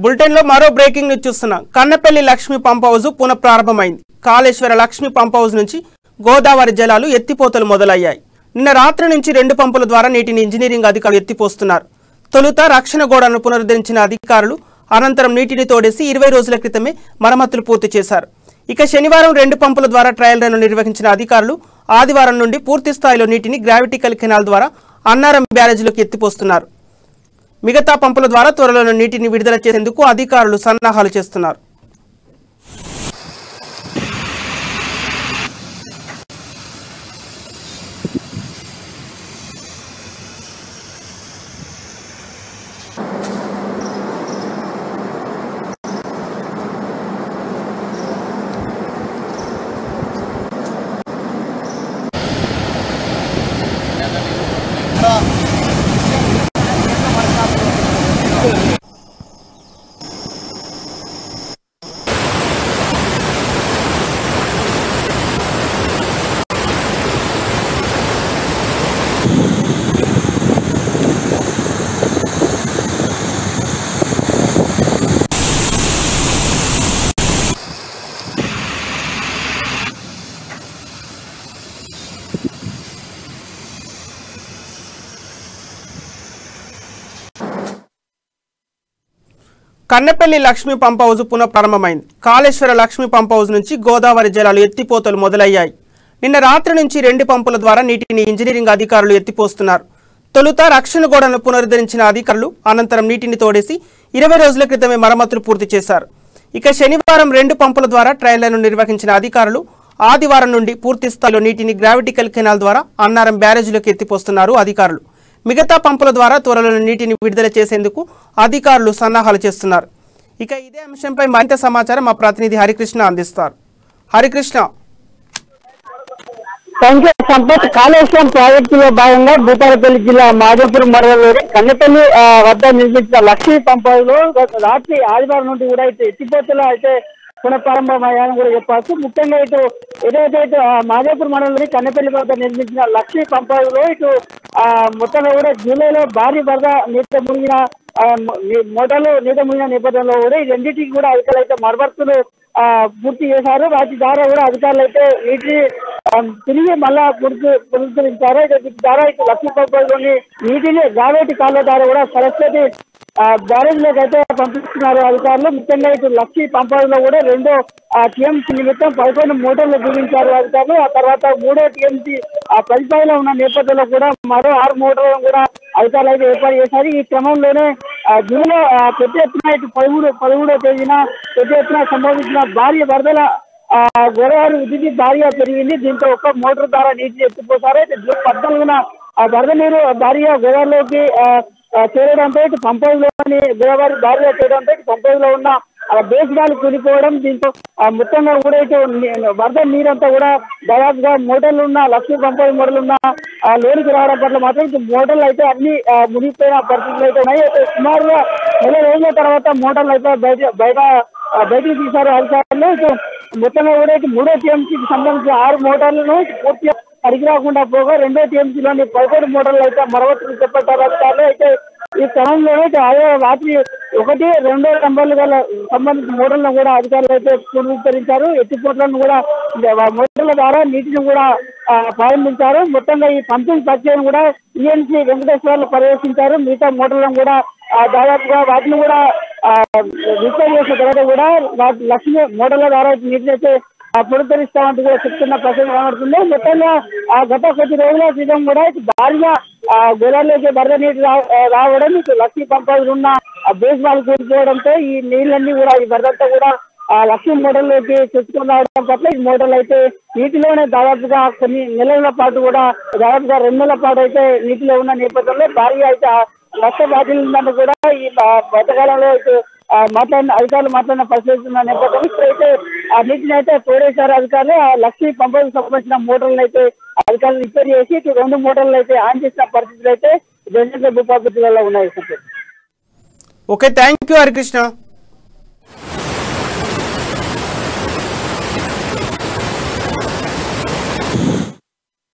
Bulletin లో మరో breaking news చూస్తున్నాం. కన్నపల్లి లక్ష్మీ పంప్ హౌస్ పునః ప్రారంభమైంది. కాళేశ్వర లక్ష్మీ పంప్ హౌస్ నుంచి గోదావరి జలాలు ఎత్తిపోతలు మొదలయ్యాయి. నిన్న రాత్రి నుంచి 2 పంపుల ద్వారా నీటిని ఇంజనీరింగ్ అధికారులు ఎత్తిపోస్తున్నారు. తొలుత రక్షణ గోడను పునరుద్ధరించిన అధికారులు అనంతరం నీటిని తోడేసి 20 రోజుల క్రితమే మరమ్మతులు పూర్తి చేశారు. ఇక శనివారం 2 పంపుల ద్వారా ట్రయల్ రన్ నిర్వహించిన అధికారులు ఆదివారం నుండి పూర్తి స్థాయిలో నీటిని గ్రావిటికల్ కెనాల్ ద్వారా అన్నారం బ్యారేజ్లోకి ఎత్తిపోస్తున్నారు. మిగతా పంపుల ద్వారా త్వరలో నీటిని విడుదల చేసేందుకు అధికారులు సన్నాహాలు చేస్తున్నారు. కన్నపల్లి లక్ష్మీ పంప్ హౌస్ పునః ప్రారంభమైంది. కాళేశ్వర లక్ష్మీ పంప్ హౌస్ నుంచి గోదావరి జలాలు ఎత్తిపోతలు మొదలయ్యాయి. నిన్న రాత్రి నుంచి 2 పంపుల ద్వారా నీటిని ఇంజనీరింగ్ అధికారులు ఎత్తిపోస్తున్నారు. తొలుత రక్షణ గోడను పునరుద్ధరించిన అధికారులు అనంతరం నీటిని తోడేసి 20 రోజుల క్రితమే మరమ్మతులు పూర్తి చేశారు. ఇక శనివారం 2 పంపుల ద్వారా ట్రయల్ రన్ నిర్వహించిన అధికారులు ఆదివారం నుండి పూర్తి స్థాయిలో నీటిని గ్రావిటికల్ కెనాల్ ద్వారా అన్నారం బ్యారేజ్లోకి ఎత్తిపోస్తున్నారు అధికారులు. మిగతా పంపుల ద్వారా త్వరలో నీటిని విడుదల చేసేందుకు అధికారులు సన్నాహాలు చేస్తున్నారు. ఇక ఇదే అంశంపై మరింత సమాచారం మా ప్రతినిధి హరికృష్ణ అందిస్తారు. హరికృష్ణ. సంపత్ కాళేశ్వరం ప్రాజెక్టులో భాగంగా భూపాలపల్లి జిల్లా మాధవపూర్ మండలంలోని కన్నపల్లి వద్ద నిర్మించిన లక్ష్మీ పంప్ హౌస్ లో రాత్రి ఆదివారం నుండి కూడా అయితే ఎత్తిపోతలు అయితే పునఃప్రారంభమయ్యాయని కూడా చెప్పవచ్చు. ముఖ్యంగా ఏదైతే మాధవపూర్ మండలంలోని కన్నపల్లి వద్ద నిర్మించిన లక్ష్మీ పంప్ హౌస్ లో మొత్తంలో కూడా జూలైలో భారీ వరద నీట మునిగిన నేపథ్యంలో కూడా ఈ రెండింటికి కూడా అధికారులు అయితే మరమ్మతులు పూర్తి చేశారు. వాటి ద్వారా కూడా అధికారులు అయితే నీటిని తిరిగి మళ్ళా పునరుద్ధరించారు. దీని ద్వారా లక్ష్మీ పంప్ హౌస్ లోని నీటిని గావేటి కాలువ ద్వారా కూడా సరస్వతి బ్యారేజ్ లోకి అయితే పంపిస్తున్నారు అధికారులు. ముఖ్యంగా లక్ష్మీ పంప్ హౌస్ లో కూడా 2 టీఎంసీ నిమిత్తం 11 మోటార్లు బిగించారు అధికారులు. ఆ తర్వాత 3వ టీఎంసీ పదిపైలో ఉన్న నేపథ్యంలో కూడా మరో 6 మోటార్లను కూడా అధికారులు అయితే ఏర్పాటు చేశారు. ఈ క్రమంలోనే జూన్లో పెద్ద ఎత్తున 13వ తేదీన పెద్ద ఎత్తున సంభవించిన భారీ వరదల గోదావరి ఉధృతి భారీగా పెరిగింది. దీంతో ఒక్క మోటార్ ద్వారా నీటిని ఎత్తిపోసారు. అయితే జూన్ 14న వరద నీరు భారీగా గోదావరిలోకి చేరడంతో పంప్ హౌస్ లోని గోదావరి భారీగా చేయడంతో పంప్ హౌస్ లో ఉన్న బేస్ గాలి కూలిపోవడం, దీంతో మొత్తంగా కూడా వరద నీరంతా కూడా దాదాపుగా మోటార్లు ఉన్న లక్ష్మీ పంప్ హౌస్ మోటార్లు ఉన్న లోనికి రావడం పట్ల మాత్రం మోటార్లు అయితే అన్ని మునిగిపోయిన పరిస్థితులు అయితే ఉన్నాయి. అయితే సుమారుగా 4 రోజుల తర్వాత మోటార్లు అయితే బయటికి తీశారు అధికారులు. మొత్తంగా కూడా 3వ టీఎంసీకి సంబంధించిన 6 మోటార్లను పూర్తిగా పనికి రాకుండా పోగా 2వ టీఎంసీలోని 11 మోటార్లు అయితే మరమ్మతులు చేపట్టారు అధికారులు. అయితే ఈ క్రమంలోనే రాత్రి 1, 2 నంబర్లు గల సంబంధించిన మోటార్లను కూడా అధికారులు అయితే పునరుద్ధరించారు. ఎత్తిపోట్లను కూడా మోటార్ల ద్వారా నీటిని కూడా ప్రారంభించారు. మొత్తంగా ఈ పంపింగ్ ప్రక్రియను కూడా ఈఎన్సీ వెంకటేశ్వర్లు పర్యవేక్షించారు. మిగతా మోటార్లను కూడా దాదాపుగా వాటిని కూడా రిపేర్ చేసిన తర్వాత కూడా లక్ష్మీ మోటార్ల ద్వారా నీటిని అయితే పునరుద్ధరిస్తామంటూ కూడా చెప్తున్న ప్రశ్న కనబడుతుంది. మొత్తంగా గత కొద్ది రోజుల క్రితం కూడా భారీగా గోదావరిలోకి వరద నీటి రావడం, లక్ష్మీ పంప్ హౌస్ ఉన్న బేస్ వాళ్ళు కూలిపోవడంతో ఈ నీళ్ళన్నీ కూడా ఈ వరదంతా కూడా లక్ష్మీ మోటార్లోకి తెచ్చుకుని రావడం పట్ల ఈ మోటార్లు అయితే నీటిలోనే దాదాపుగా కొన్ని నెలల పాటు కూడా దాదాపుగా 2 నెలల పాటు అయితే నీటిలో ఉన్న నేపథ్యంలో భారీగా అయితే నష్టబాధితులందరూ కూడా ఈ బతకాలంలో అయితే అధికారులు మాట్లాడిన పరిస్థితున్న నేపథ్యంలో ఇప్పుడైతే ఆ నీటిని అయితే తోడేశారు అధికారులు. ఆ లక్ష్మీ పంప్ హౌస్ సంబంధించిన మోటార్లను అయితే అధికారులు రిపేర్ చేసి 2 మోటార్లు అయితే ఆన్ చేసిన పరిస్థితులు అయితే భూపాలపల్లి జిల్లాలో ఉన్నాయి. Okay, thank you Harikrishna.